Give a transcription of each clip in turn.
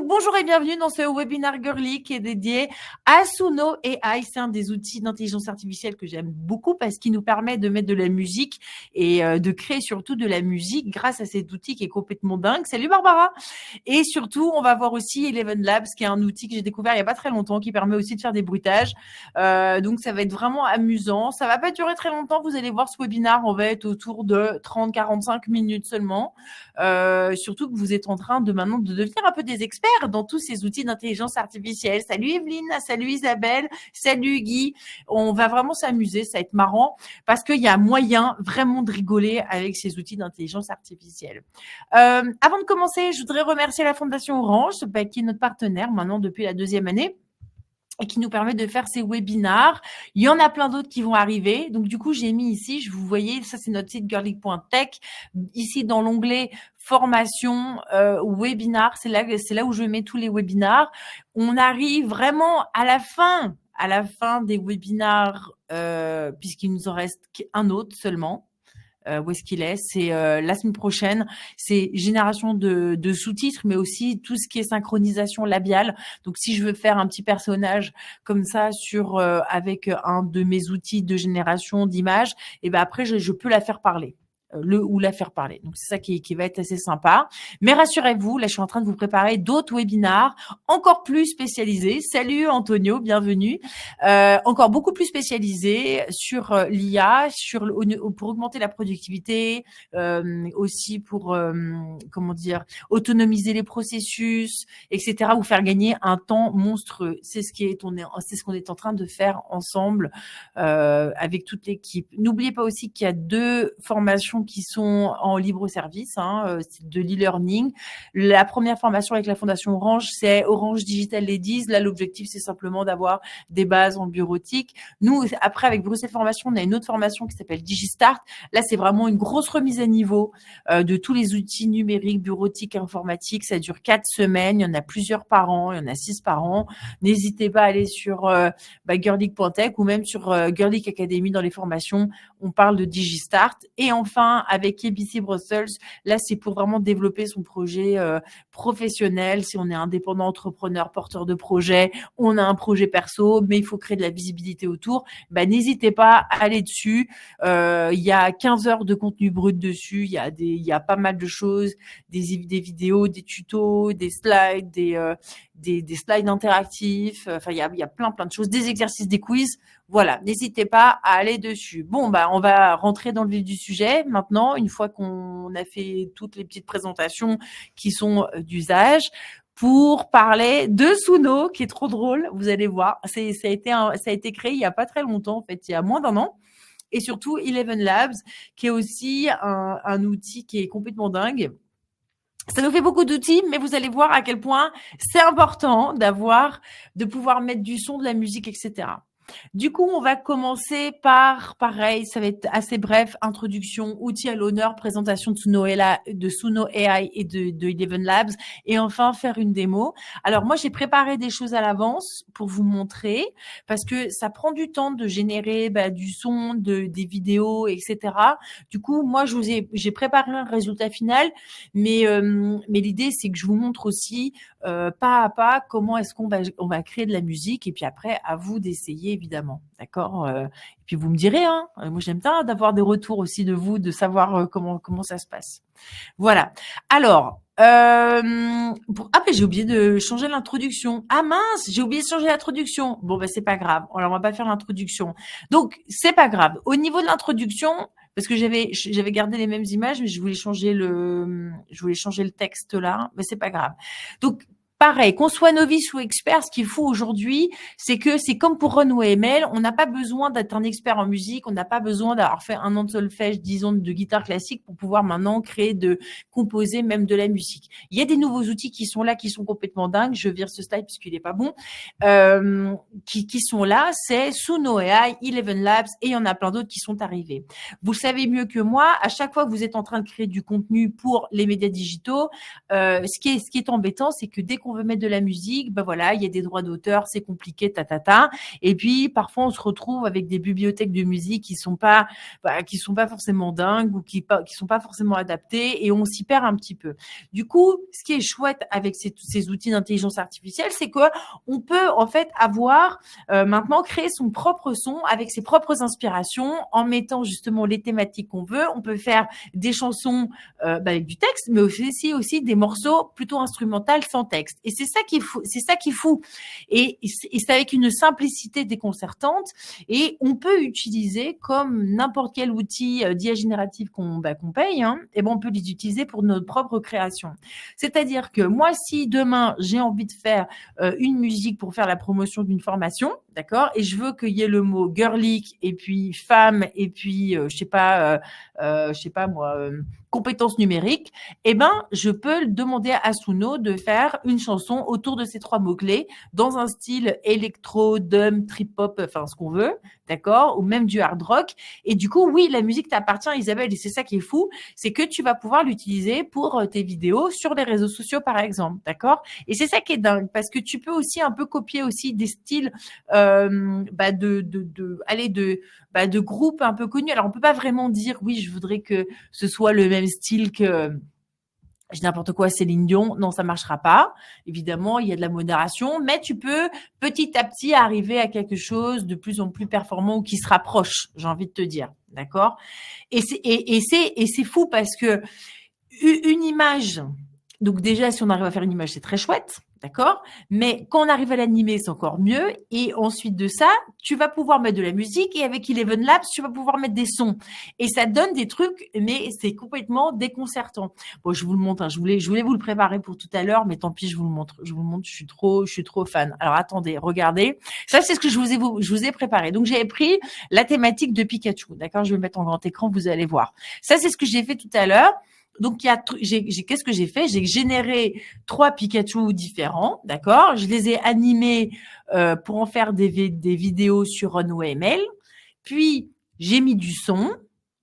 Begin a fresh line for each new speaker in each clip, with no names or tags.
Donc, bonjour et bienvenue dans ce webinaire Girly qui est dédié à Suno AI. C'est un des outils d'intelligence artificielle que j'aime beaucoup parce qu'il nous permet de mettre de la musique et de créer surtout de la musique grâce à cet outil qui est complètement dingue. Salut Barbara! Et surtout, on va voir aussi Eleven Labs qui est un outil que j'ai découvert il n'y a pas très longtemps qui permet aussi de faire des bruitages. Donc, ça va être vraiment amusant. Ça va pas durer très longtemps. Vous allez voir ce webinaire, on va être autour de 30-45 minutes seulement. Surtout que vous êtes en train de maintenant de devenir un peu des experts dans tous ces outils d'intelligence artificielle. Salut Evelyne, salut Isabelle, salut Guy. On va vraiment s'amuser, ça va être marrant parce qu'il y a moyen vraiment de rigoler avec ces outils d'intelligence artificielle. Avant de commencer, je voudrais remercier la Fondation Orange, qui est notre partenaire maintenant depuis la 2e année et qui nous permet de faire ces webinars. Il y en a plein d'autres qui vont arriver. Donc, du coup, j'ai mis ici, vous voyez, ça, c'est notre site girly.tech. Ici, dans l'onglet formation, webinar, c'est là où je mets tous les webinars. On arrive vraiment à la fin des webinars, puisqu'il nous en reste un autre seulement. Où est-ce qu'il est? C'est la semaine prochaine. C'est génération de sous-titres, mais aussi tout ce qui est synchronisation labiale. Donc, si je veux faire un petit personnage comme ça sur avec un de mes outils de génération d'images, et ben après je peux la faire parler. Ou la faire parler. Donc, c'est ça qui va être assez sympa. Mais rassurez-vous, là, je suis en train de vous préparer d'autres webinars encore plus spécialisés. Salut Antonio, bienvenue. Encore beaucoup plus spécialisés sur l'IA, pour augmenter la productivité, aussi pour, autonomiser les processus, etc., ou faire gagner un temps monstrueux. C'est ce qu'on est en train de faire ensemble avec toute l'équipe. N'oubliez pas aussi qu'il y a 2 formations qui sont en libre service, c'est de l'e-learning. La première formation avec la Fondation Orange, c'est Orange Digital Ladies. Là, l'objectif, c'est simplement d'avoir des bases en bureautique. Nous, après, avec Bruxelles Formation, on a une autre formation qui s'appelle DigiStart. Là, c'est vraiment une grosse remise à niveau de tous les outils numériques, bureautiques, informatiques. Ça dure 4 semaines. Il y en a plusieurs par an. Il y en a 6 par an. N'hésitez pas à aller sur girly.tech ou même sur Girly Academy dans les formations. On parle de DigiStart. Et enfin, avec ABC Brussels, là, c'est pour vraiment développer son projet professionnel. Si on est indépendant, entrepreneur, porteur de projet, on a un projet perso, mais il faut créer de la visibilité autour, n'hésitez pas à aller dessus. Il y a 15 heures de contenu brut dessus. Il y a pas mal de choses, des vidéos, des tutos, des slides, des slides interactifs. Enfin, il y a plein de choses, des exercices, des quiz. Voilà, n'hésitez pas à aller dessus. Bon, on va rentrer dans le vif du sujet maintenant, une fois qu'on a fait toutes les petites présentations qui sont d'usage, pour parler de Suno, qui est trop drôle. Vous allez voir, ça a été créé il y a pas très longtemps, en fait, il y a moins d'1 an. Et surtout, Eleven Labs, qui est aussi un outil qui est complètement dingue. Ça nous fait beaucoup d'outils, mais vous allez voir à quel point c'est important de pouvoir mettre du son, de la musique, etc. Du coup, on va commencer par, pareil, ça va être assez bref, introduction, outils à l'honneur, présentation de Suno AI et de Eleven Labs, et enfin faire une démo. Alors moi, j'ai préparé des choses à l'avance pour vous montrer, parce que ça prend du temps de générer du son, des vidéos, etc. Du coup, moi, j'ai préparé un résultat final, mais l'idée, c'est que je vous montre aussi pas à pas comment est-ce qu'on va créer de la musique, et puis après, à vous d'essayer, évidemment, d'accord. Et puis vous me direz, moi j'aime bien d'avoir des retours aussi de vous, de savoir comment ça se passe. Voilà. Alors, j'ai oublié de changer l'introduction. Ah mince, j'ai oublié de changer l'introduction. Bon, c'est pas grave. Alors, on va pas faire l'introduction. Donc, c'est pas grave. Au niveau de l'introduction, parce que j'avais gardé les mêmes images, mais je voulais changer le texte là, mais c'est pas grave. Donc, pareil, qu'on soit novice ou expert, ce qu'il faut aujourd'hui, c'est que c'est comme pour Run OML, on n'a pas besoin d'être un expert en musique, on n'a pas besoin d'avoir fait 1 an de solfège, 10 ans de guitare classique pour pouvoir maintenant composer même de la musique. Il y a des nouveaux outils qui sont là, qui sont complètement dingues. Je vire ce slide puisqu'il est pas bon. Qui sont là, c'est Suno AI, Eleven Labs, et il y en a plein d'autres qui sont arrivés. Vous le savez mieux que moi, à chaque fois que vous êtes en train de créer du contenu pour les médias digitaux, ce qui est embêtant, c'est que dès qu'on qu'on veut mettre de la musique, ben voilà, il y a des droits d'auteur, c'est compliqué, ta. Et puis parfois on se retrouve avec des bibliothèques de musique qui sont pas forcément dingues ou qui sont pas forcément adaptées et on s'y perd un petit peu. Du coup, ce qui est chouette avec ces outils d'intelligence artificielle, c'est que on peut en fait avoir maintenant créer son propre son avec ses propres inspirations en mettant justement les thématiques qu'on veut. On peut faire des chansons avec du texte, mais aussi des morceaux plutôt instrumentaux sans texte. Et c'est ça qui est fou. C'est ça qui est fou. Et c'est avec une simplicité déconcertante. Et on peut utiliser comme n'importe quel outil d'IA générative qu'on paye. Et ben on peut les utiliser pour notre propre création. C'est-à-dire que moi, si demain j'ai envie de faire une musique pour faire la promotion d'une formation, d'accord, et je veux qu'il y ait le mot girlique et puis femme et puis je sais pas moi compétences numériques, eh ben je peux demander à Asuno de faire une chanson autour de ces 3 mots-clés dans un style électro, dumb, trip-hop, enfin ce qu'on veut, d'accord, ou même du hard rock. Et du coup, oui, la musique t'appartient, Isabelle, et c'est ça qui est fou, c'est que tu vas pouvoir l'utiliser pour tes vidéos sur les réseaux sociaux, par exemple, d'accord. Et c'est ça qui est dingue, parce que tu peux aussi un peu copier aussi des styles de groupes un peu connus. Alors, on peut pas vraiment dire, oui, je voudrais que ce soit le même style que je dis n'importe quoi, Céline Dion. Non, ça marchera pas. Évidemment, il y a de la modération, mais tu peux petit à petit arriver à quelque chose de plus en plus performant ou qui se rapproche, j'ai envie de te dire. D'accord? Et c'est fou parce que une image, donc déjà, si on arrive à faire une image, c'est très chouette, d'accord? Mais quand on arrive à l'animer, c'est encore mieux. Et ensuite de ça, tu vas pouvoir mettre de la musique et avec Eleven Labs, tu vas pouvoir mettre des sons. Et ça donne des trucs, mais c'est complètement déconcertant. Bon, je vous le montre, je voulais vous le préparer pour tout à l'heure, mais tant pis, je vous le montre. Je suis trop fan. Alors attendez, regardez. Ça, c'est ce que je vous ai préparé. Donc, j'avais pris la thématique de Pikachu, d'accord? Je vais le mettre en grand écran, vous allez voir. Ça, c'est ce que j'ai fait tout à l'heure. Donc, qu'est-ce que j'ai fait? J'ai généré 3 Pikachu différents, d'accord? Je les ai animés pour en faire des vidéos sur Runway ML. Puis, j'ai mis du son,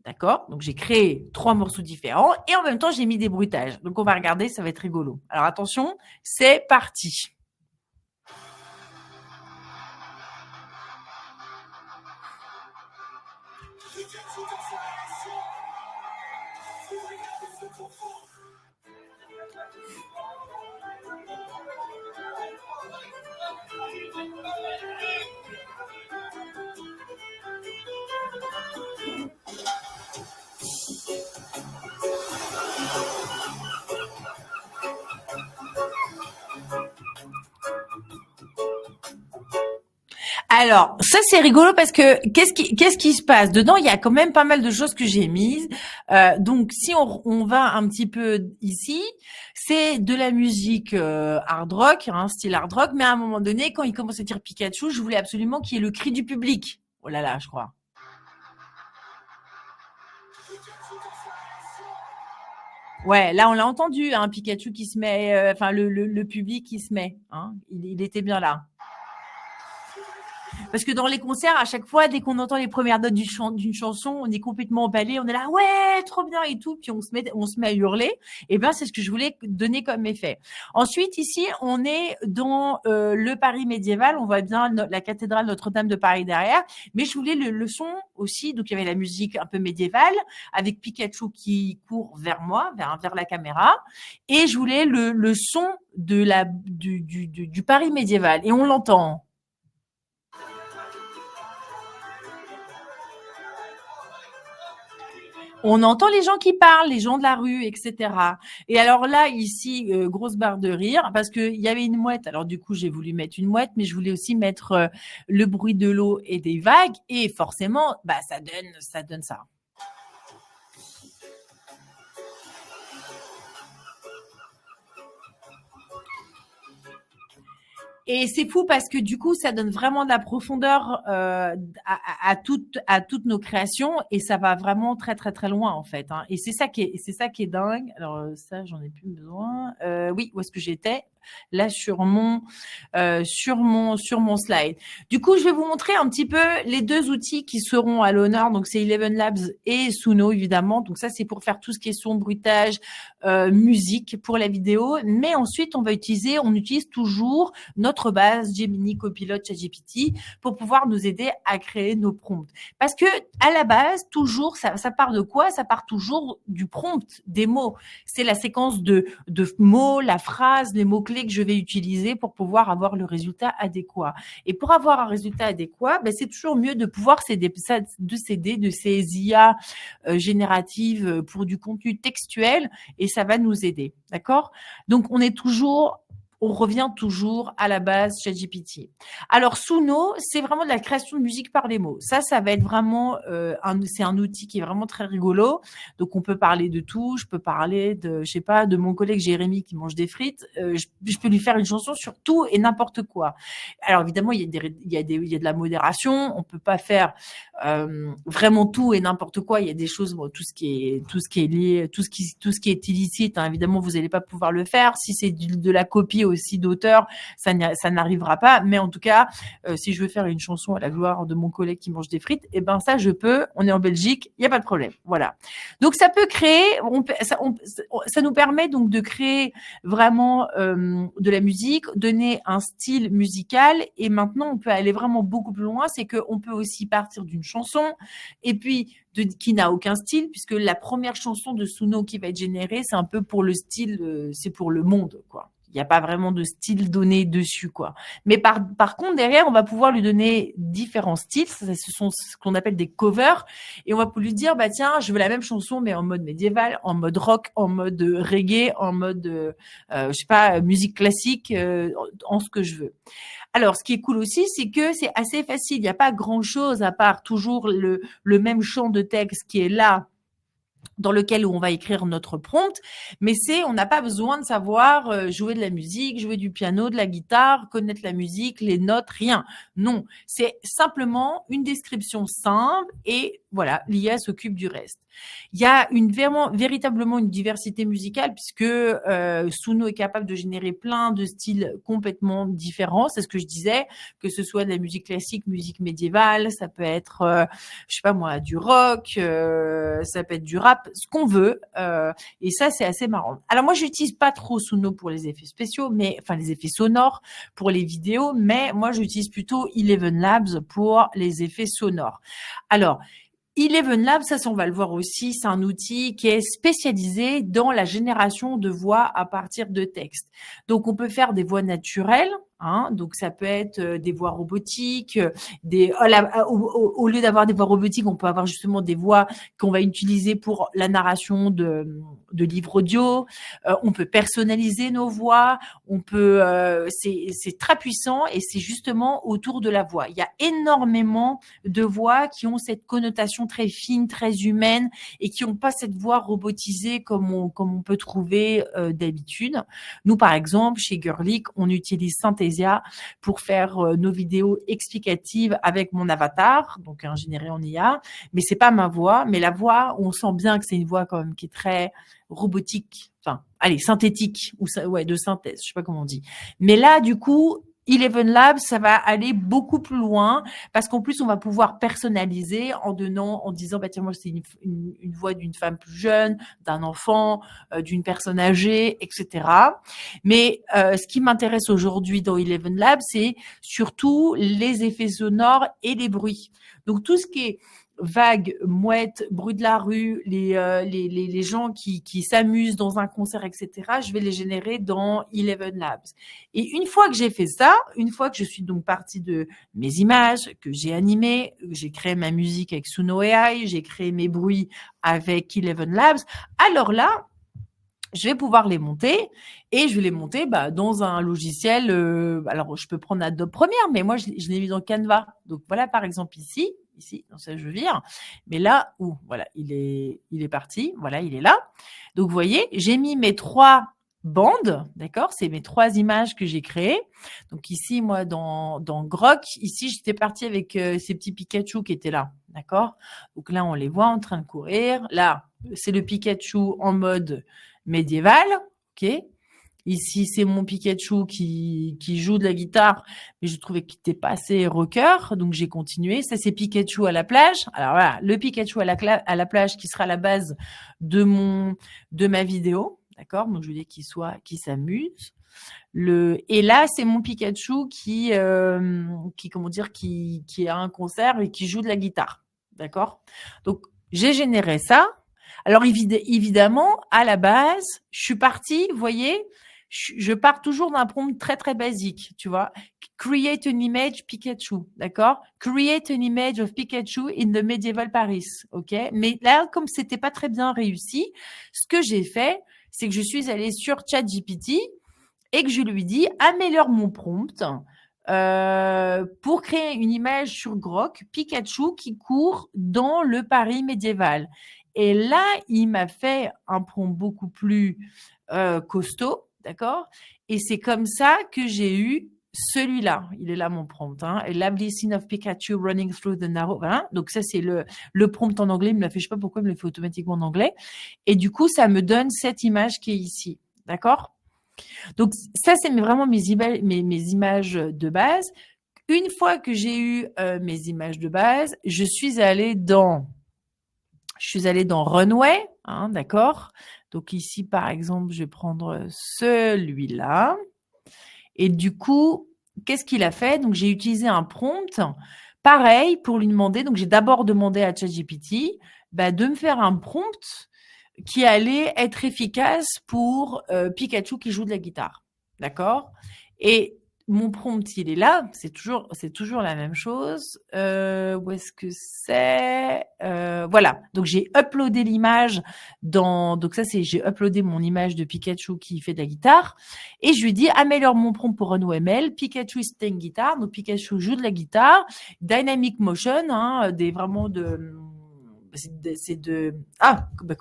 d'accord? Donc, j'ai créé 3 morceaux différents et en même temps, j'ai mis des bruitages. Donc, on va regarder, ça va être rigolo. Alors, attention, c'est parti. Alors, ça c'est rigolo parce que qu'est-ce qui se passe dedans? Il y a quand même pas mal de choses que j'ai mises. Donc, si on va un petit peu ici, c'est de la musique hard rock, style hard rock. Mais à un moment donné, quand il commence à dire Pikachu, je voulais absolument qu'il y ait le cri du public. Oh là là, je crois. Ouais, là on l'a entendu, Pikachu qui se met, enfin le public qui se met. Il était bien là. Parce que dans les concerts, à chaque fois, dès qu'on entend les premières notes d'une chanson, on est complètement emballé, on est là, ouais, trop bien et tout, puis on se met à hurler. Et ben, c'est ce que je voulais donner comme effet. Ensuite, ici, on est dans le Paris médiéval, on voit bien la cathédrale Notre-Dame de Paris derrière, mais je voulais le son aussi, donc il y avait la musique un peu médiévale, avec Pikachu qui court vers moi, vers la caméra, et je voulais le son du Paris médiéval, et on l'entend. On entend les gens qui parlent, les gens de la rue, etc. Et alors là, ici, grosse barre de rire, parce qu'il y avait une mouette. Alors du coup, j'ai voulu mettre une mouette, mais je voulais aussi mettre le bruit de l'eau et des vagues. Et forcément, ça donne ça. Et c'est fou parce que du coup, ça donne vraiment de la profondeur à toutes nos créations et ça va vraiment très très très loin en fait. Et c'est ça qui est dingue. Alors ça, j'en ai plus besoin. Oui, où est-ce que j'étais? là sur mon slide. Du coup, je vais vous montrer un petit peu les deux outils qui seront à l'honneur. Donc, c'est Eleven Labs et Suno, évidemment. Donc, ça, c'est pour faire tout ce qui est son, bruitage, musique pour la vidéo. Mais ensuite, on utilise toujours notre base Gemini, Copilot, ChatGPT pour pouvoir nous aider à créer nos prompts. Parce que à la base, toujours, ça part de quoi? Ça part toujours du prompt, des mots. C'est la séquence de mots, la phrase, les mots-clés que je vais utiliser pour pouvoir avoir le résultat adéquat. Et pour avoir un résultat adéquat, ben, c'est toujours mieux de pouvoir s'aider de ces IA génératives pour du contenu textuel et ça va nous aider. D'accord? Donc, on revient toujours à la base ChatGPT. Alors, Suno, c'est vraiment de la création de musique par les mots. Ça va être vraiment, c'est un outil qui est vraiment très rigolo. Donc, on peut parler de tout. Je peux parler de mon collègue Jérémy qui mange des frites. Je peux lui faire une chanson sur tout et n'importe quoi. Alors, évidemment, il y a de la modération. On peut pas faire vraiment tout et n'importe quoi. Il y a des choses, bon, tout ce qui est lié, tout ce qui est illicite, hein, évidemment, vous n'allez pas pouvoir le faire. Si c'est de la copie aussi d'auteur, ça n'arrivera pas. Mais en tout cas, si je veux faire une chanson à la gloire de mon collègue qui mange des frites, eh ben ça, je peux. On est en Belgique, il n'y a pas de problème. Voilà. Donc ça peut créer, ça nous permet donc de créer vraiment de la musique, donner un style musical. Et maintenant, on peut aller vraiment beaucoup plus loin. C'est qu'on peut aussi partir d'une chanson et puis qui n'a aucun style, puisque la première chanson de Suno qui va être générée, c'est un peu pour le style, c'est pour le monde, quoi. Il n'y a pas vraiment de style donné dessus, quoi. Mais par contre, derrière, on va pouvoir lui donner différents styles. Ce sont ce qu'on appelle des covers. Et on va pouvoir lui dire, bah, tiens, je veux la même chanson, mais en mode médiéval, en mode rock, en mode reggae, en mode, je sais pas, musique classique, en ce que je veux. Alors, ce qui est cool aussi, c'est que c'est assez facile. Il n'y a pas grand-chose à part toujours le même champ de texte qui est là dans lequel on va écrire notre prompt, mais on n'a pas besoin de savoir jouer de la musique, jouer du piano, de la guitare, connaître la musique, les notes, rien. Non, c'est simplement une description simple et voilà, l'IA s'occupe du reste. Il y a véritablement une diversité musicale puisque Suno est capable de générer plein de styles complètement différents. C'est ce que je disais, que ce soit de la musique classique, musique médiévale, ça peut être, je sais pas moi, du rock, ça peut être du rap, ce qu'on veut. Et ça, c'est assez marrant. Alors moi, j'utilise pas trop Suno pour les effets spéciaux, les effets sonores pour les vidéos, mais moi, j'utilise plutôt Eleven Labs pour les effets sonores. Alors, Eleven Labs, ça, on va le voir aussi, c'est un outil qui est spécialisé dans la génération de voix à partir de textes. Donc, on peut faire des voix naturelles, hein, donc ça peut être des voix robotiques, au lieu d'avoir des voix robotiques, on peut avoir justement des voix qu'on va utiliser pour la narration de livres audio. On peut personnaliser nos voix, c'est très puissant et c'est justement autour de la voix. Il y a énormément de voix qui ont cette connotation très fine, très humaine et qui n'ont pas cette voix robotisée comme on peut trouver d'habitude. Nous, par exemple, chez Girlic, on utilise Synthesia pour faire nos vidéos explicatives avec mon avatar, donc généré en IA. Mais c'est pas ma voix, mais la voix, on sent bien que c'est une voix quand même qui est très robotique, synthétique ou de synthèse, je sais pas comment on dit. Mais là, du coup, Eleven Labs, ça va aller beaucoup plus loin parce qu'en plus, on va pouvoir personnaliser en disant, bah tiens, moi, c'est une voix d'une femme plus jeune, d'un enfant, d'une personne âgée, etc. Mais ce qui m'intéresse aujourd'hui dans Eleven Labs, c'est surtout les effets sonores et les bruits. Donc, tout ce qui est vagues, mouettes, bruit de la rue, les gens qui s'amusent dans un concert, etc., je vais les générer dans Eleven Labs. Et une fois que j'ai fait ça, une fois que je suis donc partie de mes images, que j'ai animées, j'ai créé ma musique avec Suno AI, j'ai créé mes bruits avec Eleven Labs, alors là, je vais pouvoir les monter et je vais les monter dans un logiciel. Alors, je peux prendre Adobe Premiere, mais moi, je l'ai mis dans Canva. Donc, voilà, par exemple, ici, dans ce je vire. Mais là, voilà, il est parti. Voilà, il est là. Donc, vous voyez, j'ai mis mes 3 bandes, d'accord? C'est mes 3 images que j'ai créées. Donc, ici, moi, dans Grok, ici, j'étais partie avec ces petits Pikachu qui étaient là, d'accord? Donc là, on les voit en train de courir. Là, c'est le Pikachu en mode médiéval, ok. Ici, c'est mon Pikachu qui joue de la guitare, mais je trouvais qu'il n'était pas assez rocker, donc j'ai continué. Ça, c'est Pikachu à la plage. Alors voilà, le Pikachu à la plage qui sera la base de ma vidéo, d'accord? Donc je voulais qu'il s'amuse. Et là, c'est mon Pikachu comment dire, qui a un concert et qui joue de la guitare, d'accord? Donc j'ai généré ça. Alors évidemment, à la base, je suis partie, vous voyez, je pars toujours d'un prompt très très basique, tu vois. Create an image Pikachu, d'accord? Create an image of Pikachu in the medieval Paris, ok? Mais là, comme c'était pas très bien réussi, ce que j'ai fait, c'est que je suis allée sur ChatGPT et que je lui dis améliore mon prompt pour créer une image sur Grok Pikachu qui court dans le Paris médiéval. Et là, il m'a fait un prompt beaucoup plus costaud, d'accord? Et c'est comme ça que j'ai eu celui-là. Il est là mon prompt. Hein. A lovely scene of Pikachu running through the narrow. Voilà. Donc ça, c'est le prompt en anglais. Il me l'a fait, je sais pas pourquoi, il me l'a fait automatiquement en anglais. Et du coup, ça me donne cette image qui est ici. D'accord? Donc ça, c'est vraiment mes images de base. Une fois que j'ai eu mes images de base, je suis allée dans Runway, hein, d'accord? Donc ici, par exemple, je vais prendre celui-là. Et du coup, qu'est-ce qu'il a fait? Donc j'ai utilisé un prompt, pareil, pour lui demander. Donc j'ai d'abord demandé à ChatGPT de me faire un prompt qui allait être efficace pour Pikachu qui joue de la guitare. D'accord? Et mon prompt, il est là. C'est toujours la même chose. Où est-ce que c'est? Voilà. Donc, j'ai uploadé l'image donc ça, j'ai uploadé mon image de Pikachu qui fait de la guitare. Et je lui dis, améliore mon prompt pour RunOML. Pikachu is playing guitar. Donc, Pikachu joue de la guitare. Dynamic motion, hein, comment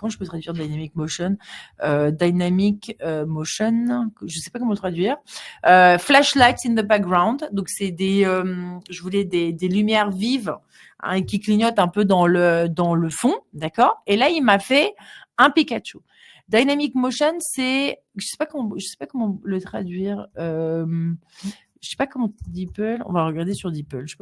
je peux traduire dynamic motion? Dynamic motion, je sais pas comment le traduire. Flashlights in the background, donc c'est je voulais des lumières vives, hein, qui clignotent un peu dans le fond, d'accord? Et là, il m'a fait un Pikachu. Dynamic motion, c'est, je sais pas comment le traduire. Je sais pas comment DeepL. On va regarder sur DeepL. Je sais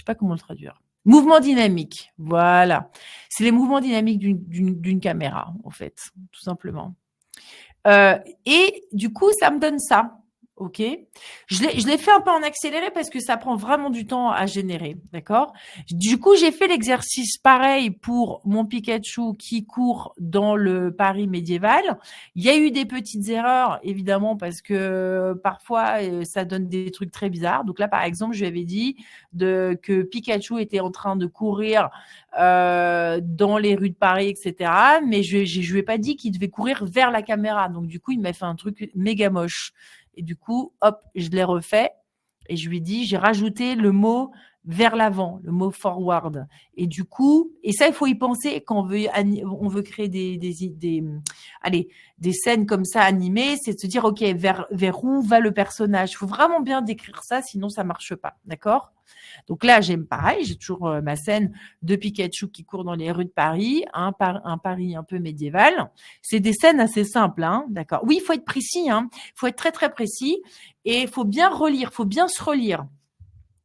pas comment le traduire. Mouvement dynamique, voilà. C'est les mouvements dynamiques d'une caméra, en fait, tout simplement. Et du coup, ça me donne ça. OK. Je l'ai fait un peu en accéléré parce que ça prend vraiment du temps à générer. D'accord? Du coup, j'ai fait l'exercice pareil pour mon Pikachu qui court dans le Paris médiéval. Il y a eu des petites erreurs, évidemment, parce que parfois, ça donne des trucs très bizarres. Donc là, par exemple, je lui avais dit que Pikachu était en train de courir dans les rues de Paris, etc. Mais je lui ai pas dit qu'il devait courir vers la caméra. Donc, du coup, il m'a fait un truc méga moche. Et du coup, hop, je l'ai refait et je lui ai dit, j'ai rajouté le mot vers l'avant, le mot forward. Et du coup, et ça, il faut y penser quand on veut créer des scènes comme ça animées, c'est de se dire, OK, vers où va le personnage? Il faut vraiment bien décrire ça, sinon ça marche pas. D'accord? Donc là, j'aime pareil, j'ai toujours ma scène de Pikachu qui court dans les rues de Paris, un Paris un peu médiéval. C'est des scènes assez simples, hein, d'accord. Oui, il faut être précis, hein, il faut être très très précis et il faut bien relire, il faut bien se relire.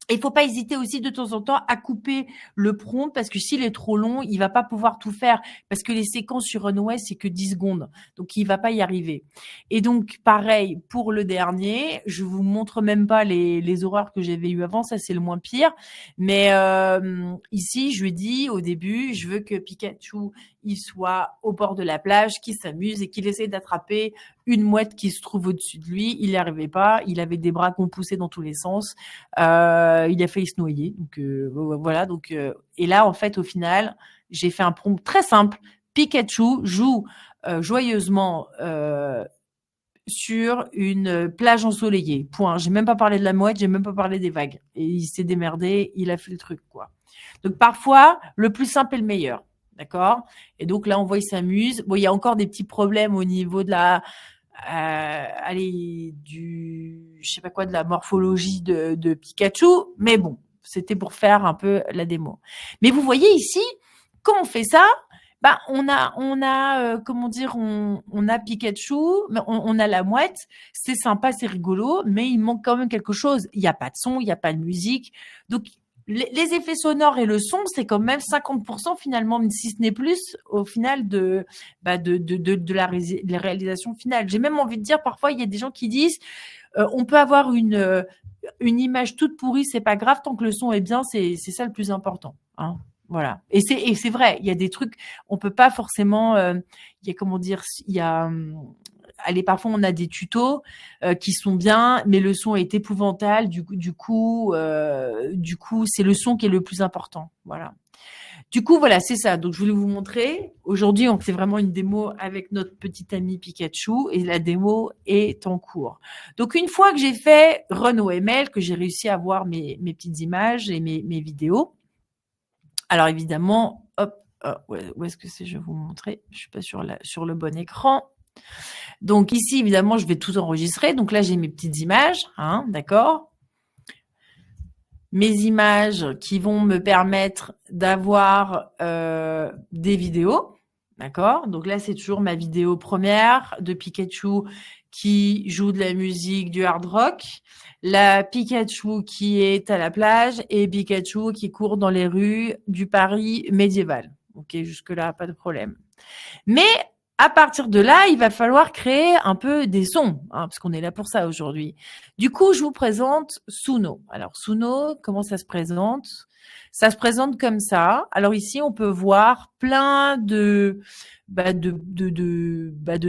Et il faut pas hésiter aussi de temps en temps à couper le prompt parce que s'il est trop long, il va pas pouvoir tout faire parce que les séquences sur Runway, c'est que 10 secondes. Donc, il va pas y arriver. Et donc, pareil pour le dernier. Je vous montre même pas les horreurs que j'avais eues avant. Ça, c'est le moins pire. Mais ici, je lui dis au début, je veux que Pikachu, il soit au bord de la plage, qu'il s'amuse et qu'il essaie d'attraper une mouette qui se trouve au-dessus de lui. Il n'y arrivait pas. Il avait des bras qu'on poussait dans tous les sens. Il a failli se noyer. Donc voilà. Donc et là, en fait, au final, j'ai fait un prompt très simple. Pikachu joue joyeusement sur une plage ensoleillée. Point. J'ai même pas parlé de la mouette, j'ai même pas parlé des vagues. Et il s'est démerdé, il a fait le truc, quoi. Donc parfois, le plus simple est le meilleur. D'accord? Et donc là, on voit, il s'amuse. Bon, il y a encore des petits problèmes au niveau de je sais pas quoi, de la morphologie de Pikachu. Mais bon, c'était pour faire un peu la démo. Mais vous voyez ici, quand on fait ça, Bah, comment dire, on a Pikachu, mais on a la mouette. C'est sympa, c'est rigolo, mais il manque quand même quelque chose. Il y a pas de son, il y a pas de musique. Donc, les effets sonores et le son, c'est quand même 50% finalement, même si ce n'est plus, au final de la réalisation finale. J'ai même envie de dire, parfois, il y a des gens qui disent, on peut avoir une image toute pourrie, c'est pas grave tant que le son est bien, c'est ça le plus important, hein. Voilà. Et c'est vrai, il y a des trucs, on peut pas forcément, il y a comment dire, il y a, allez, parfois on a des tutos qui sont bien, mais le son est épouvantable. Du coup, c'est le son qui est le plus important. Voilà. Du coup, voilà, c'est ça. Donc, je voulais vous montrer. Aujourd'hui, on fait vraiment une démo avec notre petit ami Pikachu et la démo est en cours. Donc, une fois que j'ai fait Run OML, que j'ai réussi à voir mes petites images et mes vidéos, alors évidemment, hop, où est-ce que c'est? Je vais vous montrer. Je suis pas sur le bon écran. Donc ici, évidemment, je vais tout enregistrer. Donc là, j'ai mes petites images, hein, d'accord? Mes images qui vont me permettre d'avoir des vidéos, d'accord? Donc là, c'est toujours ma vidéo première de Pikachu qui joue de la musique, du hard rock, la Pikachu qui est à la plage et Pikachu qui court dans les rues du Paris médiéval. Ok, jusque-là, pas de problème. Mais à partir de là, il va falloir créer un peu des sons, hein, parce qu'on est là pour ça aujourd'hui. Du coup, je vous présente Suno. Alors, Suno, comment ça se présente? Ça se présente comme ça. Alors ici, on peut voir plein de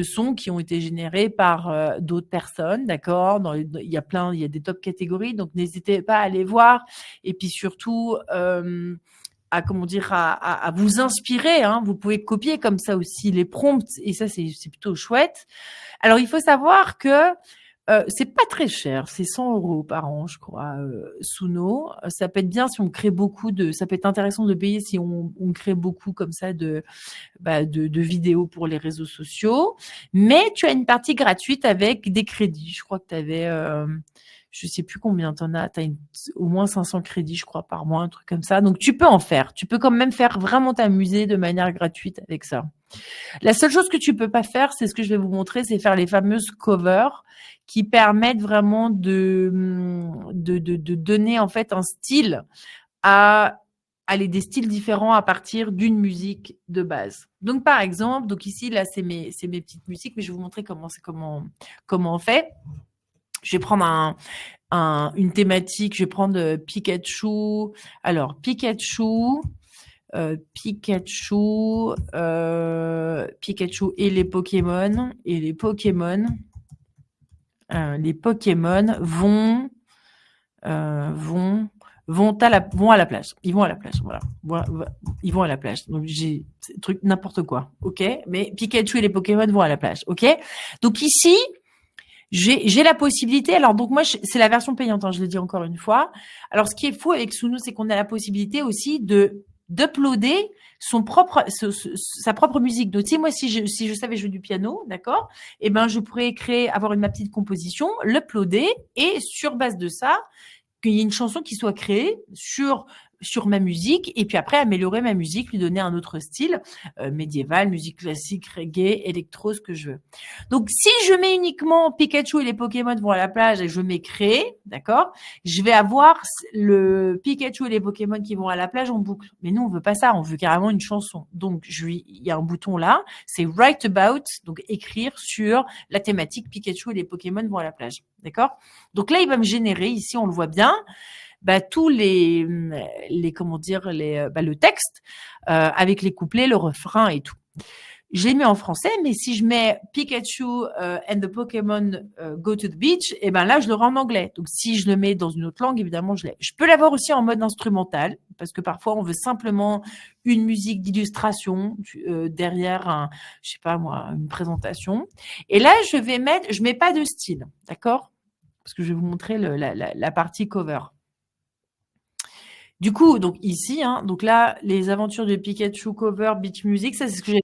sons qui ont été générés par d'autres personnes, d'accord. Il y a des top catégories, donc n'hésitez pas à aller voir. Et puis surtout, à comment dire à vous inspirer, hein. Vous pouvez copier comme ça aussi les prompts et ça c'est plutôt chouette. Alors il faut savoir que c'est pas très cher, c'est 100 € par an, je crois, Suno. Ça peut être bien si on crée ça peut être intéressant de payer si on crée beaucoup comme ça de vidéos pour les réseaux sociaux. Mais tu as une partie gratuite avec des crédits. Je crois que tu avais, je sais plus combien t'en as. T'as au moins 500 crédits, je crois, par mois, un truc comme ça. Donc tu peux en faire. Tu peux quand même faire vraiment t'amuser de manière gratuite avec ça. La seule chose que tu peux pas faire, c'est ce que je vais vous montrer, c'est faire les fameuses covers qui permettent vraiment de donner en fait un style à aller des styles différents à partir d'une musique de base. Donc par exemple, donc ici là c'est mes petites musiques, mais je vais vous montrer comment on fait. Je vais prendre une thématique, je vais prendre Pikachu. Alors Pikachu et les Pokémon les Pokémon vont à la plage. Ils vont à la plage, voilà. Ils vont à la plage. Donc j'ai truc n'importe quoi, ok. Mais Pikachu et les Pokémon vont à la plage, ok. Donc ici, j'ai la possibilité. Alors donc moi, c'est la version payante. Hein, je le dis encore une fois. Alors ce qui est fou avec Suno, c'est qu'on a la possibilité aussi d'uploader sa propre musique. Donc, tu sais, moi, si je savais jouer du piano, d'accord, eh ben, je pourrais avoir une ma petite composition, l'uploader et sur base de ça, qu'il y ait une chanson qui soit créée sur ma musique et puis après améliorer ma musique, lui donner un autre style médiéval, musique classique, reggae, électro, ce que je veux. Donc si je mets uniquement Pikachu et les Pokémon vont à la plage et je mets créer, d'accord, je vais avoir le Pikachu et les Pokémon qui vont à la plage en boucle. Mais nous on veut pas ça, on veut carrément une chanson. Donc il y a un bouton là, c'est Write About, donc écrire sur la thématique Pikachu et les Pokémon vont à la plage, d'accord. Donc là il va me générer, ici on le voit bien, tous comment dire le texte avec les couplets, le refrain et tout. Je l'ai mis en français, mais si je mets Pikachu and the Pokémon go to the beach, et ben là je l'aurai en anglais. Donc si je le mets dans une autre langue, évidemment je l'ai. Je peux l'avoir aussi en mode instrumental parce que parfois on veut simplement une musique d'illustration derrière je sais pas moi, une présentation. Et là je mets pas de style, d'accord? Parce que je vais vous montrer la partie cover. Du coup, donc ici, hein, donc là, les aventures de Pikachu cover Beach Music, ça c'est ce que j'ai.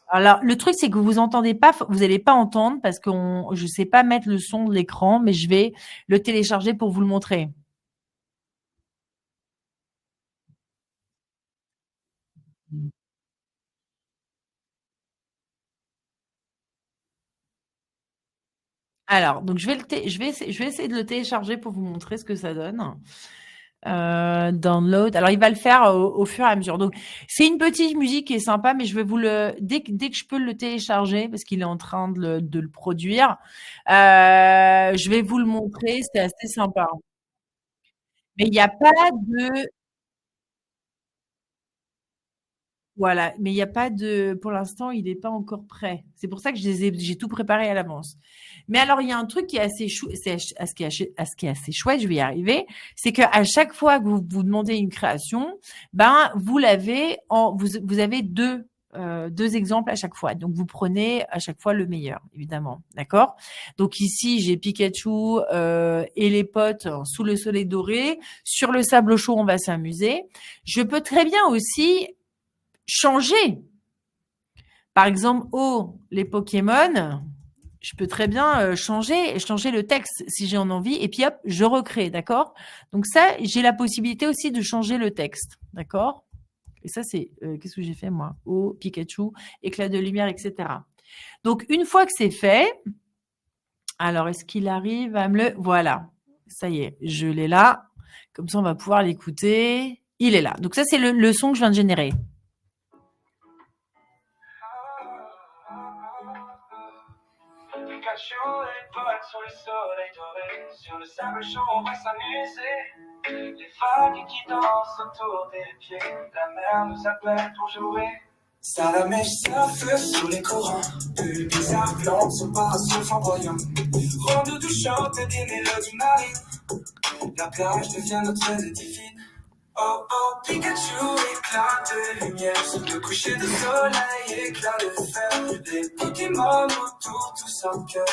Alors, le truc, c'est que vous entendez pas, vous n'allez pas entendre parce que je sais pas mettre le son de l'écran, mais je vais le télécharger pour vous le montrer. Alors, donc je vais essayer de le télécharger pour vous montrer ce que ça donne. Download. Alors, il va le faire au fur et à mesure. Donc, c'est une petite musique qui est sympa, mais je vais vous le dès que je peux le télécharger parce qu'il est en train de le produire. Je vais vous le montrer. C'est assez sympa. Mais il n'y a pas de Voilà, mais il y a pas de pour l'instant, il n'est pas encore prêt. C'est pour ça que j'ai tout préparé à l'avance. Mais alors, il y a un truc qui est assez chou c'est à ce qui est assez chouette, je vais y arriver, c'est qu'à chaque fois que vous demandez une création, ben, vous avez 2 exemples à chaque fois. Donc, vous prenez à chaque fois le meilleur, évidemment. D'accord? Donc ici, j'ai Pikachu, et les potes sous le soleil doré. Sur le sable chaud, on va s'amuser. Je peux très bien aussi changer. Par exemple, les Pokémon, je peux très bien changer le texte si j'ai en envie, et puis hop, je recrée, d'accord? Donc ça, j'ai la possibilité aussi de changer le texte, d'accord? Et ça, c'est qu'est-ce que j'ai fait moi? Pikachu, éclat de lumière, etc. Donc une fois que c'est fait, alors est-ce qu'il arrive à me le voilà, ça y est, je l'ai là. Comme ça, on va pouvoir l'écouter. Il est là. Donc ça, c'est le son que je viens de générer. Pikachu et Paul sur le soleil doré, sur le sable chaud on va s'amuser. Les vagues qui dansent autour des pieds, la mer nous appelle pour jouer. Salamèche surfe sous les courants, de bizarres plantes sur parasol flamboyant. Ronde d'où chantent des mélodies marines, la plage devient notre édifice. Oh oh, Pikachu, éclat de lumière sur le coucher de soleil, éclat de fer. Les Pokémon autour, tous en cœur.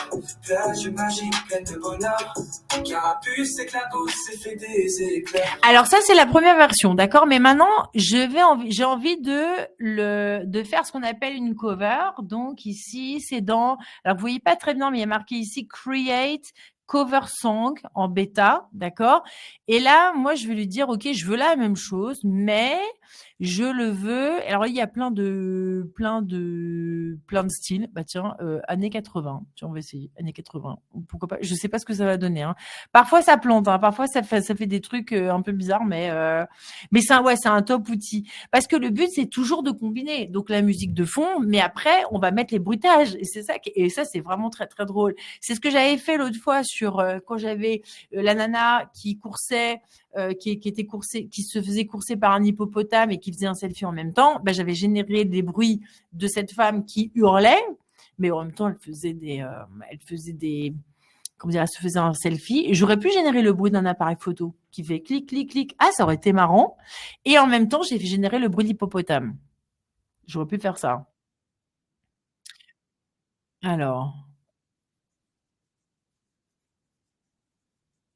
Plage magique pleine de bonheur. Carapuce éclabousse et fait des éclairs. Alors ça, c'est la première version, d'accord? Mais maintenant, j'ai envie de faire ce qu'on appelle une cover. Donc ici, c'est alors vous voyez pas très bien, mais il y a marqué ici Create Cover Song en bêta, d'accord? Et là, moi, je vais lui dire, OK, je veux la même chose, mais je le veux. Alors, il y a plein de styles. Bah, tiens, années 80. Tiens, on va essayer. Années 80. Pourquoi pas? Je sais pas ce que ça va donner, hein. Parfois, ça plante, hein. Parfois, ça fait des trucs un peu bizarres, mais c'est un top outil. Parce que le but, c'est toujours de combiner. Donc, la musique de fond, mais après, on va mettre les bruitages. Et ça, c'est vraiment très, très drôle. C'est ce que j'avais fait l'autre fois quand j'avais la nana qui coursait, qui se faisait courser par un hippopotame et qui faisait un selfie en même temps. Ben, j'avais généré des bruits de cette femme qui hurlait, mais en même temps, elle faisait des, comment dire, elle se faisait un selfie. J'aurais pu générer le bruit d'un appareil photo qui fait clic, clic, clic. Ah, ça aurait été marrant. Et en même temps, j'ai généré le bruit de l'hippopotame. J'aurais pu faire ça. Alors,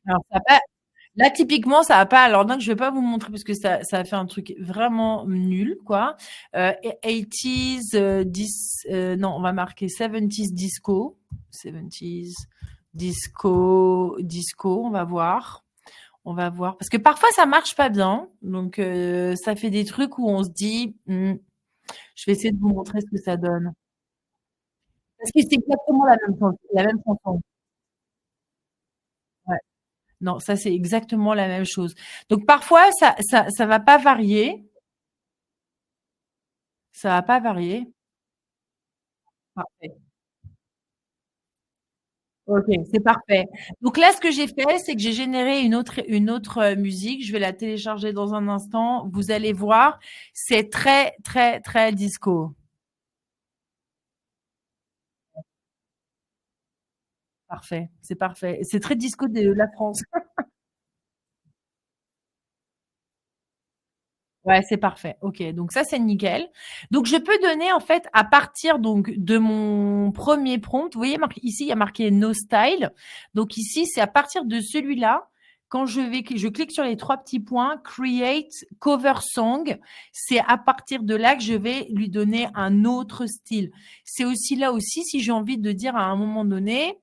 ça va. Là, typiquement, ça va pas. Alors, donc, je vais pas vous montrer parce que ça a fait un truc vraiment nul, quoi. 80s, non, on va marquer 70s disco. 70s disco. On va voir. On va voir. Parce que parfois, ça marche pas bien. Donc, ça fait des trucs où on se dit, je vais essayer de vous montrer ce que ça donne. Parce que c'est exactement la même chanson. Ouais. Non, ça, c'est exactement la même chose. Donc, parfois, ça va pas varier. Ça va pas varier. Parfait. OK, c'est parfait. Donc là, ce que j'ai fait, c'est que j'ai généré une autre musique. Je vais la télécharger dans un instant. Vous allez voir, c'est très, très, très disco. Parfait, c'est parfait. C'est très disco de la France. Ouais, c'est parfait. OK, donc ça, c'est nickel. Donc je peux donner en fait à partir donc de mon premier prompt, vous voyez ici, il y a marqué No Style. Donc ici, c'est à partir de celui-là, quand je clique sur les 3 petits points, Create Cover Song, c'est à partir de là que je vais lui donner un autre style. C'est aussi là aussi, si j'ai envie de dire à un moment donné,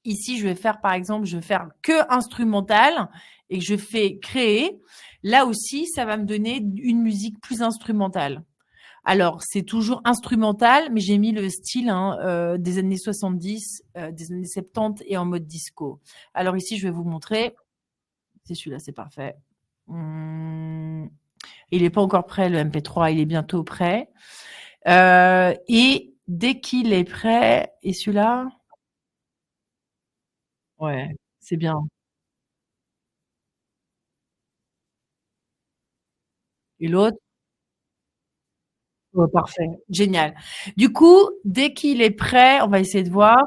ici, je vais faire, par exemple, je vais faire que instrumental et que je fais créer. Là aussi, ça va me donner une musique plus instrumentale. Alors, c'est toujours instrumental, mais j'ai mis le style des années 70, des années 70 et en mode disco. Alors ici, je vais vous montrer. C'est celui-là, c'est parfait. Il n'est pas encore prêt, le MP3, il est bientôt prêt. Et dès qu'il est prêt, et celui-là, ouais, c'est bien. Et l'autre, ouais, parfait, génial. Du coup, dès qu'il est prêt, on va essayer de voir.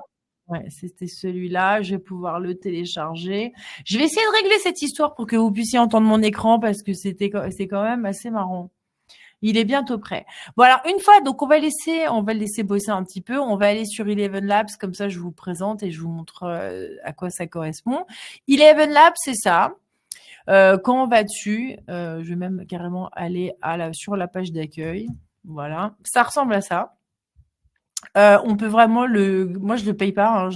Ouais, c'était celui-là. Je vais pouvoir le télécharger. Je vais essayer de régler cette histoire pour que vous puissiez entendre mon écran parce que c'est quand même assez marrant. Il est bientôt prêt. Bon, alors, une fois, donc, on va le laisser bosser un petit peu. On va aller sur Eleven Labs. Comme ça, je vous présente et je vous montre à quoi ça correspond. Eleven Labs, c'est ça. Quand on va dessus, je vais même carrément aller sur la page d'accueil. Voilà. Ça ressemble à ça. On peut vraiment moi je le paye pas, hein,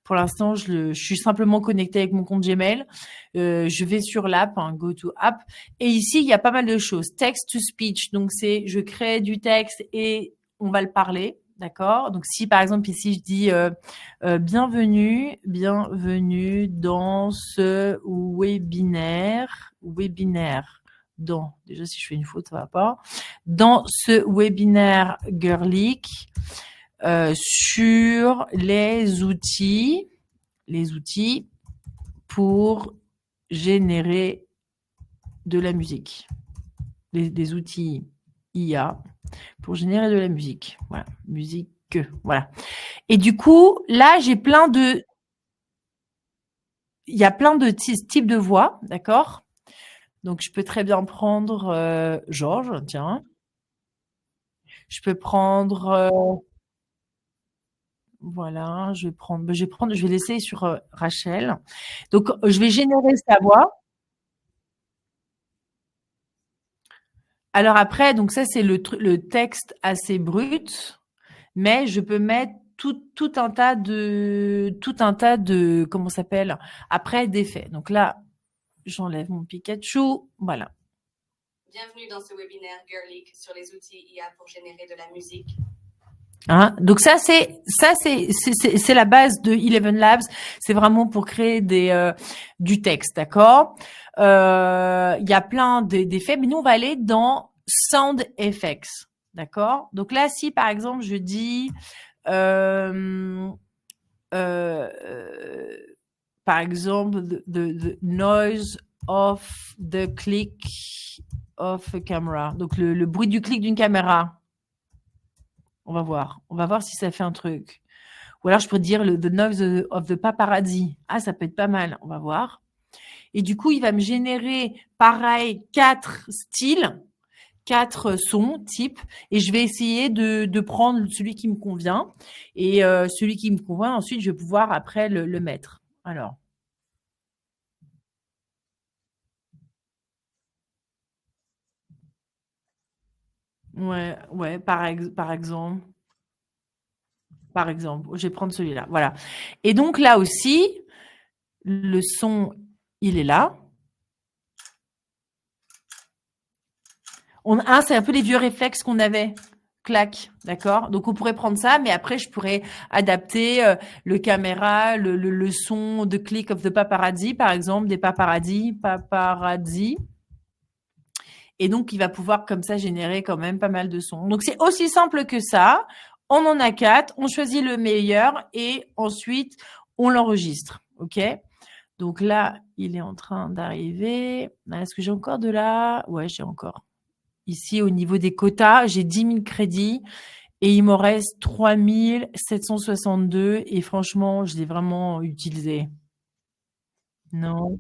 pour l'instant je suis simplement connectée avec mon compte Gmail. Je vais sur l'app, Go to App, et ici il y a pas mal de choses. Text to speech, donc c'est je crée du texte et on va le parler, d'accord. Donc si par exemple ici je dis bienvenue dans ce webinaire. Déjà si je fais une faute ça va pas. Dans ce webinaire Girlic sur les outils pour générer de la musique. Les outils IA pour générer de la musique. Voilà, musique. Voilà. Et du coup, là, il y a plein de types de voix, d'accord? Donc, je peux très bien prendre Georges, tiens. Je peux prendre voilà, je vais laisser sur Rachel. Donc, je vais générer sa voix. Alors après, donc ça, c'est le texte assez brut, mais je peux mettre tout un tas de, comment ça s'appelle, après d'effets. Donc là, j'enlève mon Pikachu. Voilà.
Bienvenue dans ce webinaire Girlic sur les outils IA pour générer de la musique.
Hein, donc c'est la base de Eleven Labs. C'est vraiment pour créer du texte, d'accord. Il y a plein d'effets, mais nous on va aller dans Sound Effects, d'accord. Donc là, si par exemple je dis par exemple the noise of the click of a camera, donc le bruit du clic d'une caméra. On va voir si ça fait un truc. Ou alors je pourrais dire the noise of the paparazzi. Ah, ça peut être pas mal. On va voir. Et du coup, il va me générer pareil 4 styles, 4 sons types, et je vais essayer de prendre celui qui me convient. Et celui qui me convient, ensuite, je vais pouvoir après le mettre. Alors. Ouais, par exemple. Par exemple, je vais prendre celui-là. Voilà. Et donc là aussi, le son, il est là. C'est un peu les vieux réflexes qu'on avait. Clac, d'accord. Donc on pourrait prendre ça, mais après je pourrais adapter le caméra, le son de click of the paparazzi, par exemple, des paparazzi. Et donc il va pouvoir comme ça générer quand même pas mal de sons. Donc c'est aussi simple que ça. On en a 4, on choisit le meilleur et ensuite on l'enregistre. OK? Donc là, il est en train d'arriver. Est-ce que j'ai encore de là? Ouais, j'ai encore. Ici, au niveau des quotas, j'ai 10 000 crédits et il m'en reste 3 762 et franchement, je l'ai vraiment utilisé. Non.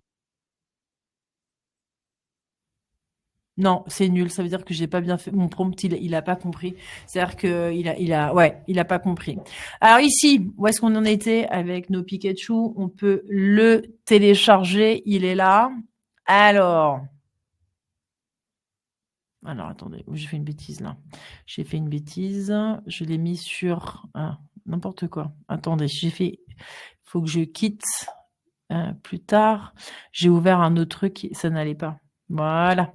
Non, c'est nul. Ça veut dire que j'ai pas bien fait mon prompt. Il a pas compris. C'est-à-dire que il a pas compris. Alors ici, où est-ce qu'on en était avec nos Pikachu? On peut le télécharger. Il est là. Alors, attendez, j'ai fait une bêtise là. J'ai fait une bêtise. Je l'ai mis sur n'importe quoi. Attendez, faut que je quitte plus tard. J'ai ouvert un autre truc, ça n'allait pas. Voilà.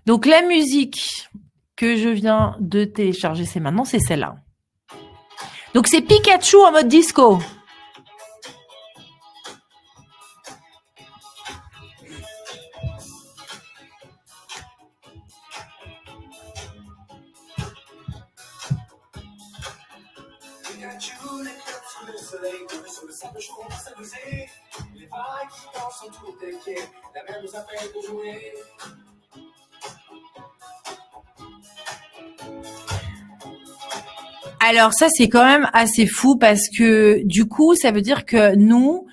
Donc la musique. que je viens de télécharger, c'est maintenant, c'est celle-là. Donc c'est Pikachu en mode disco. Alors ça, c'est quand même assez fou parce que du coup, ça veut dire que nous,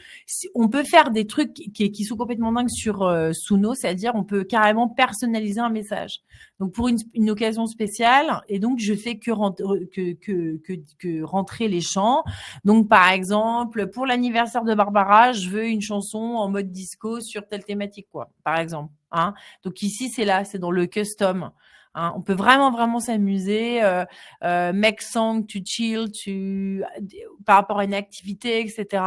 on peut faire des trucs qui sont complètement dingues sur Suno, c'est-à-dire on peut carrément personnaliser un message. Donc pour une occasion spéciale, et donc je fais que rentrer les chants. Donc par exemple, pour l'anniversaire de Barbara, je veux une chanson en mode disco sur telle thématique, quoi, par exemple. Hein. Donc ici, c'est là, c'est dans le custom. Hein. On peut vraiment, vraiment s'amuser. Make song to chill, par rapport à une activité, etc.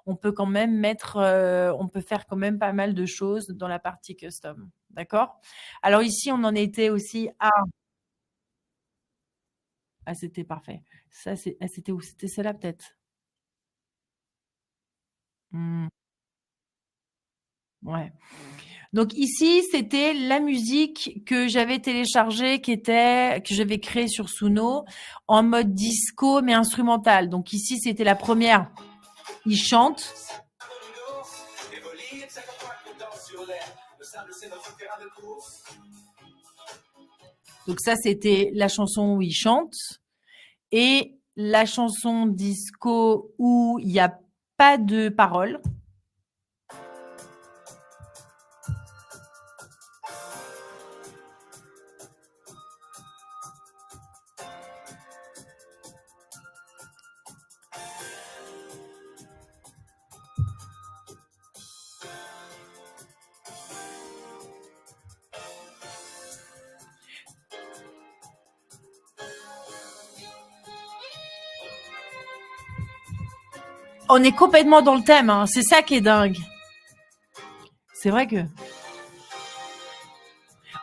On peut quand même on peut faire quand même pas mal de choses dans la partie custom. D'accord? Alors ici, on en était aussi à. Ah, c'était parfait. Ça, c'était où? C'était celle-là, peut-être. Hmm, ouais. Donc ici, c'était la musique que j'avais téléchargée, que j'avais créée sur Suno en mode disco mais instrumental. Donc ici, c'était la première. Il chante. Donc ça, c'était la chanson où il chante. Et la chanson disco où il n'y a pas de paroles. On est complètement dans le thème, hein. C'est ça qui est dingue. C'est vrai que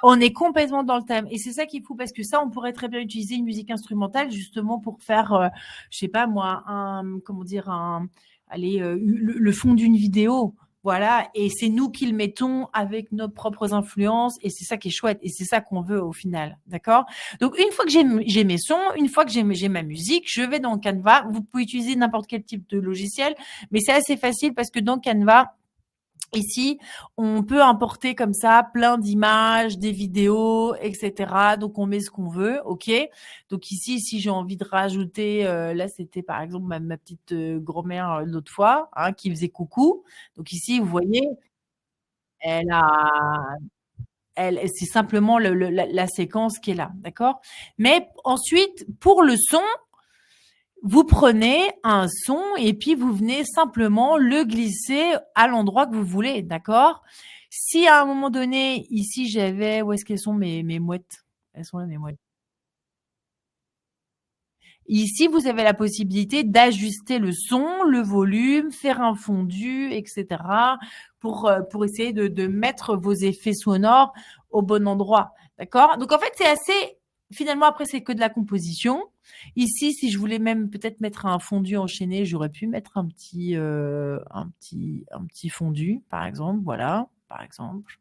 on est complètement dans le thème. Et c'est ça qui est fou parce que ça, on pourrait très bien utiliser une musique instrumentale justement pour faire, je sais pas moi, allez, le fond d'une vidéo. Voilà, et c'est nous qui le mettons avec nos propres influences, et c'est ça qui est chouette, et c'est ça qu'on veut au final, d'accord? Donc une fois que j'ai mes sons, une fois que j'ai ma musique, je vais dans Canva. Vous pouvez utiliser n'importe quel type de logiciel, mais c'est assez facile parce que dans Canva, ici, on peut importer comme ça plein d'images, des vidéos, etc. Donc on met ce qu'on veut, ok. Donc ici, si j'ai envie de rajouter, là c'était par exemple ma petite grand-mère l'autre fois, hein, qui faisait coucou. Donc ici, vous voyez, elle a, c'est simplement la séquence qui est là, d'accord. Mais ensuite, pour le son, vous prenez un son et puis vous venez simplement le glisser à l'endroit que vous voulez, d'accord? Si à un moment donné, ici j'avais, où est-ce qu'elles sont mes mouettes? Elles sont là, mes mouettes. Ici, vous avez la possibilité d'ajuster le son, le volume, faire un fondu, etc. pour essayer de mettre vos effets sonores au bon endroit. D'accord? Donc, en fait, c'est assez, finalement, après, c'est que de la composition. Ici, si je voulais même peut-être mettre un fondu enchaîné, j'aurais pu mettre un petit fondu, par exemple. Voilà, par exemple.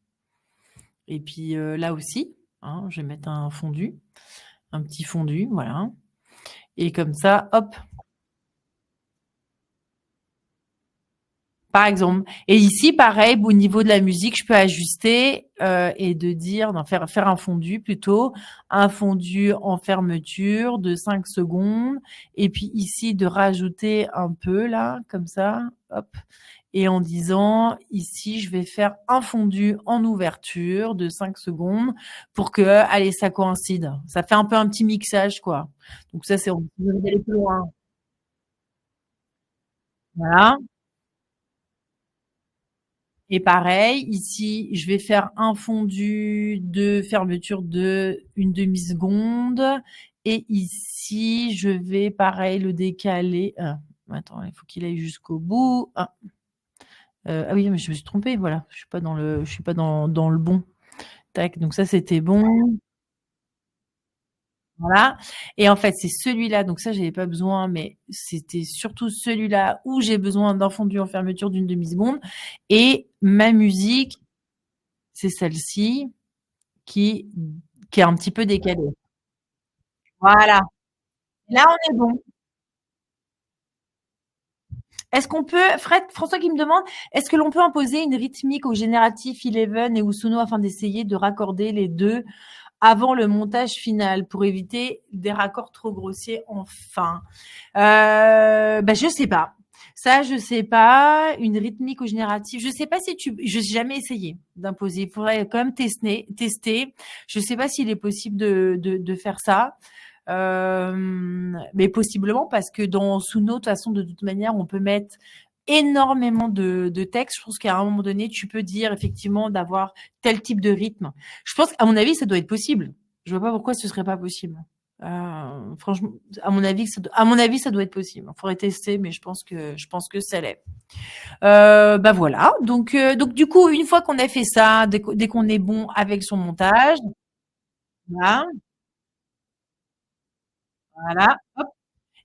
Et puis, là aussi, hein, je vais mettre un petit fondu, voilà. Et comme ça, hop, par exemple. Et ici, pareil, au niveau de la musique, je peux ajuster et de dire, non, faire un fondu plutôt, un fondu en fermeture de 5 secondes. Et puis ici, de rajouter un peu là, comme ça, hop. Et en disant, ici, je vais faire un fondu en ouverture de 5 secondes pour que, allez, ça coïncide. Ça fait un peu un petit mixage, quoi. Donc ça, c'est, on peut aller plus loin. Voilà. Et pareil, ici, je vais faire un fondu de fermeture de une demi-seconde. Et ici, je vais, pareil, le décaler. Attends, il faut qu'il aille jusqu'au bout. Ah oui, mais je me suis trompée, voilà. Je suis pas dans le bon. Tac, donc ça, c'était bon. Voilà. Et en fait, c'est celui-là. Donc ça, j'avais pas besoin, mais c'était surtout celui-là où j'ai besoin d'un fondu en fermeture d'une demi-seconde. Et ma musique, c'est celle-ci qui, qui est un petit peu décalée. Voilà. Là, on est bon. Est-ce qu'on peut, Fred, François qui me demande, est-ce que l'on peut imposer une rythmique au génératif Eleven et au Suno afin d'essayer de raccorder les deux avant le montage final pour éviter des raccords trop grossiers en fin? Je sais pas. Ça, je sais pas. Une rythmique au génératif. Je sais pas si je n'ai jamais essayé d'imposer. Il faudrait quand même tester. Je sais pas s'il est possible de faire ça. Mais possiblement parce que dans Suno, de toute façon, de toute manière, on peut mettre énormément de texte. Je pense qu'à un moment donné, tu peux dire effectivement d'avoir tel type de rythme. Je pense qu'à mon avis, ça doit être possible. Je vois pas pourquoi ce serait pas possible. Franchement, à mon avis, ça doit être possible. Il faudrait tester, mais je pense que ça l'est. Voilà. Donc du coup, une fois qu'on a fait ça, dès qu'on est bon avec son montage, voilà, voilà, hop,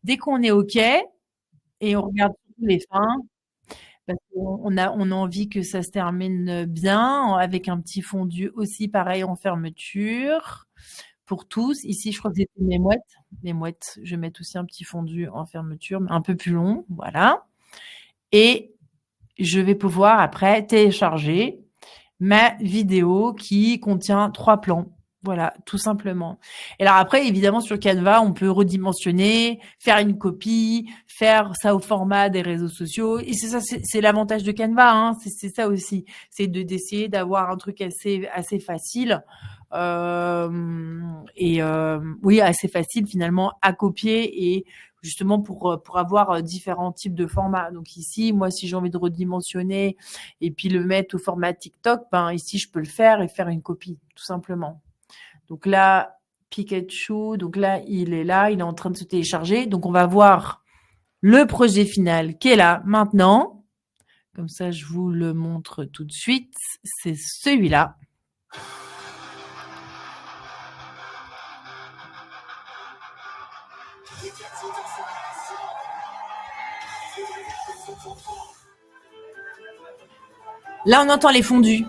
dès qu'on est OK et on regarde tous les fins, parce qu'on a envie que ça se termine bien avec un petit fondu aussi pareil en fermeture pour tous. Ici, je crois que c'était mes mouettes. Les mouettes, je vais mettre aussi un petit fondu en fermeture, mais un peu plus long, voilà. Et je vais pouvoir après télécharger ma vidéo qui contient 3 plans. Voilà, tout simplement. Et alors après, évidemment, sur Canva, on peut redimensionner, faire une copie, faire ça au format des réseaux sociaux. Et c'est ça, c'est l'avantage de Canva, hein. C'est ça aussi. C'est d'essayer d'avoir un truc assez facile. Oui, assez facile finalement à copier et justement pour avoir différents types de formats. Donc ici, moi, si j'ai envie de redimensionner et puis le mettre au format TikTok, ben ici, je peux le faire et faire une copie, tout simplement. Donc là, Pikachu, donc là, il est en train de se télécharger. Donc on va voir le projet final qui est là maintenant. Comme ça, je vous le montre tout de suite. C'est celui-là. Là, on entend les fondus.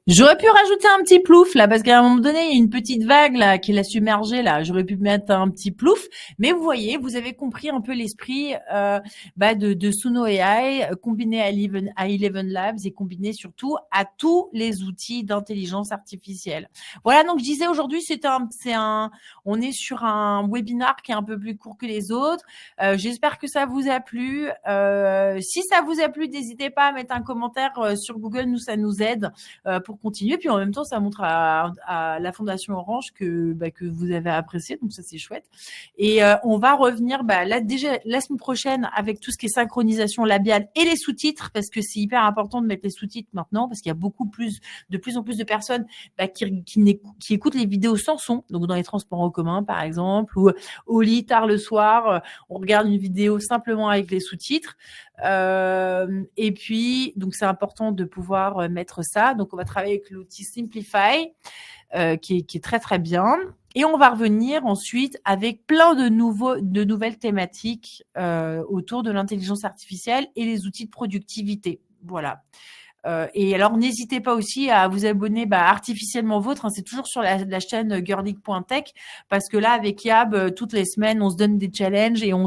J'aurais pu rajouter un petit plouf là, parce qu'à un moment donné, il y a une petite vague là qui l'a submergé là. J'aurais pu mettre un petit plouf, mais vous voyez, vous avez compris un peu l'esprit de Suno AI combiné à Eleven Labs et combiné surtout à tous les outils d'intelligence artificielle. Voilà, donc je disais aujourd'hui, on est sur un webinar qui est un peu plus court que les autres. J'espère que ça vous a plu. Si ça vous a plu, n'hésitez pas à mettre un commentaire sur Google, nous ça nous aide pour continuer. Puis en même temps, ça montre à la Fondation Orange que vous avez apprécié, donc ça c'est chouette. Et on va revenir là déjà la semaine prochaine avec tout ce qui est synchronisation labiale et les sous-titres, parce que c'est hyper important de mettre les sous-titres maintenant, parce qu'il y a de plus en plus de personnes qui écoutent les vidéos sans son, donc dans les transports en commun par exemple, ou au lit tard le soir, on regarde une vidéo simplement avec les sous-titres. Et puis, donc c'est important de pouvoir mettre ça. Donc, on va travailler avec l'outil Simplify, qui est très très bien. Et on va revenir ensuite avec plein de nouvelles thématiques autour de l'intelligence artificielle et les outils de productivité. Voilà. Et alors, n'hésitez pas aussi à vous abonner artificiellement vôtre. Hein, c'est toujours sur la chaîne girlic.tech, parce que là, avec Yab, toutes les semaines, on se donne des challenges et on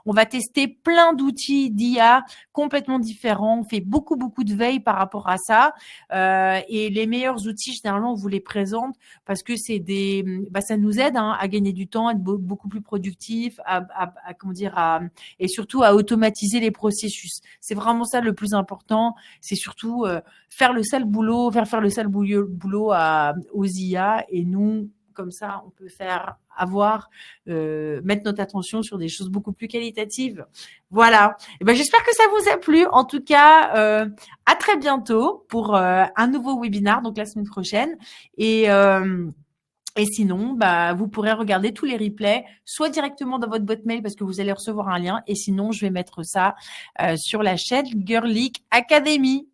va tester plein d'outils d'IA complètement différents. On fait beaucoup, beaucoup de veille par rapport à ça. Et les meilleurs outils, généralement, on vous les présente parce que ça nous aide à gagner du temps, à être beaucoup plus productif, et surtout à automatiser les processus. C'est vraiment ça le plus important. C'est surtout faire le sale boulot aux IA, et nous, comme ça, on peut mettre notre attention sur des choses beaucoup plus qualitatives. Voilà. Et j'espère que ça vous a plu. En tout cas, à très bientôt pour un nouveau webinar, donc la semaine prochaine. Et sinon, vous pourrez regarder tous les replays, soit directement dans votre boîte mail parce que vous allez recevoir un lien. Et sinon, je vais mettre ça sur la chaîne Girl League Academy.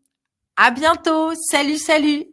À bientôt. Salut, salut.